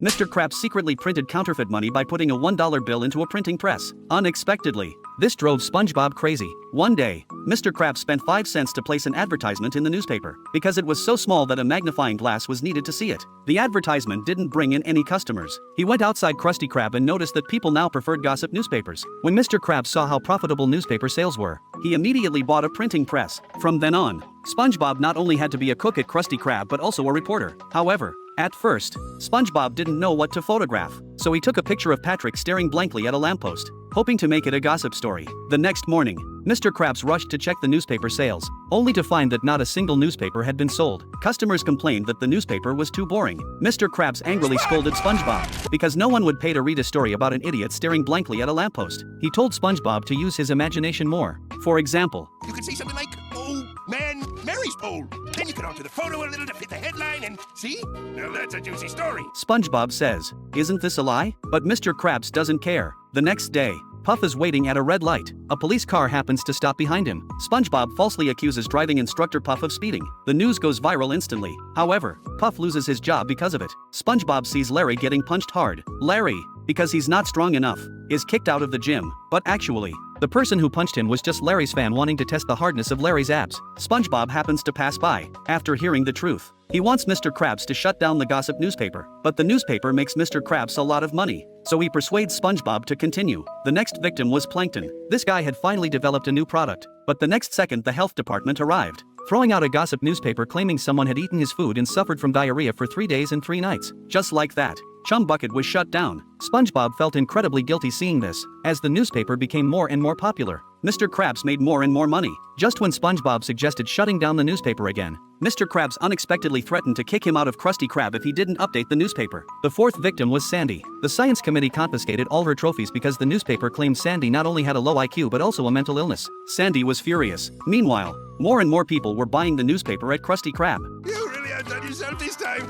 Mr. Krabs secretly printed counterfeit money by putting a $1 bill into a printing press. Unexpectedly, this drove SpongeBob crazy. One day, Mr. Krabs spent 5 cents to place an advertisement in the newspaper because it was so small that a magnifying glass was needed to see it. The advertisement didn't bring in any customers. He went outside Krusty Krab and noticed that people now preferred gossip newspapers. When Mr. Krabs saw how profitable newspaper sales were, he immediately bought a printing press. From then on, SpongeBob not only had to be a cook at Krusty Krab but also a reporter. However, at first, SpongeBob didn't know what to photograph, so he took a picture of Patrick staring blankly at a lamppost, hoping to make it a gossip story. The next morning, Mr. Krabs rushed to check the newspaper sales, only to find that not a single newspaper had been sold. Customers complained that the newspaper was too boring. Mr. Krabs angrily scolded SpongeBob because no one would pay to read a story about an idiot staring blankly at a lamppost. He told SpongeBob to use his imagination more. For example, you could say something like, "Oh man, Mary's pole." Then you could alter the photo a little to fit the headline and see? Now that's a juicy story. SpongeBob says, "Isn't this a lie?" But Mr. Krabs doesn't care. The next day, Puff is waiting at a red light. A police car happens to stop behind him. SpongeBob falsely accuses driving instructor Puff of speeding. The news goes viral instantly. However, Puff loses his job because of it. SpongeBob sees Larry getting punched hard. Larry, because he's not strong enough, is kicked out of the gym. But actually, the person who punched him was just Larry's fan wanting to test the hardness of Larry's abs. SpongeBob happens to pass by. After hearing the truth, he wants Mr. Krabs to shut down the gossip newspaper. But the newspaper makes Mr. Krabs a lot of money, so he persuades SpongeBob to continue. The next victim was Plankton. This guy had finally developed a new product, but the next second the health department arrived, throwing out a gossip newspaper claiming someone had eaten his food and suffered from diarrhea for 3 days and 3 nights. Just like that, Chum Bucket was shut down. SpongeBob felt incredibly guilty seeing this. As the newspaper became more and more popular, Mr. Krabs made more and more money. Just when SpongeBob suggested shutting down the newspaper again, Mr. Krabs unexpectedly threatened to kick him out of Krusty Krab if he didn't update the newspaper. The fourth victim was Sandy. The science committee confiscated all her trophies because the newspaper claimed Sandy not only had a low IQ but also a mental illness. Sandy was furious. Meanwhile, more and more people were buying the newspaper at Krusty Krab. You really outdone yourself this time.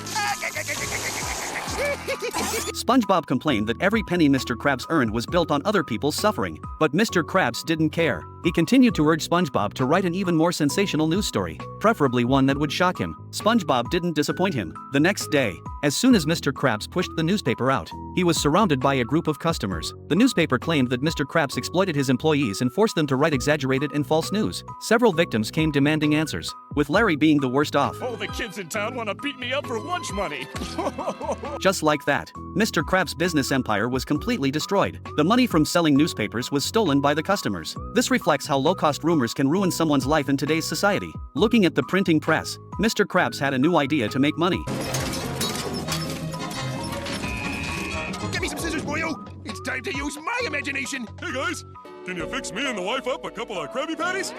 SpongeBob complained that every penny Mr. Krabs earned was built on other people's suffering, but Mr. Krabs didn't care. He continued to urge SpongeBob to write an even more sensational news story, preferably one that would shock him. SpongeBob didn't disappoint him. The next day, as soon as Mr. Krabs pushed the newspaper out, he was surrounded by a group of customers. The newspaper claimed that Mr. Krabs exploited his employees and forced them to write exaggerated and false news. Several victims came demanding answers, with Larry being the worst off. All the kids in town want to beat me up for lunch money. Just like that, Mr. Krabs' business empire was completely destroyed. The money from selling newspapers was stolen by the customers. This reflects how low-cost rumors can ruin someone's life in today's society. Looking at the printing press, Mr. Krabs had a new idea to make money. Give me some scissors, boyo. It's time to use my imagination. Hey guys, can you fix me and the wife up a couple of Krabby Patties?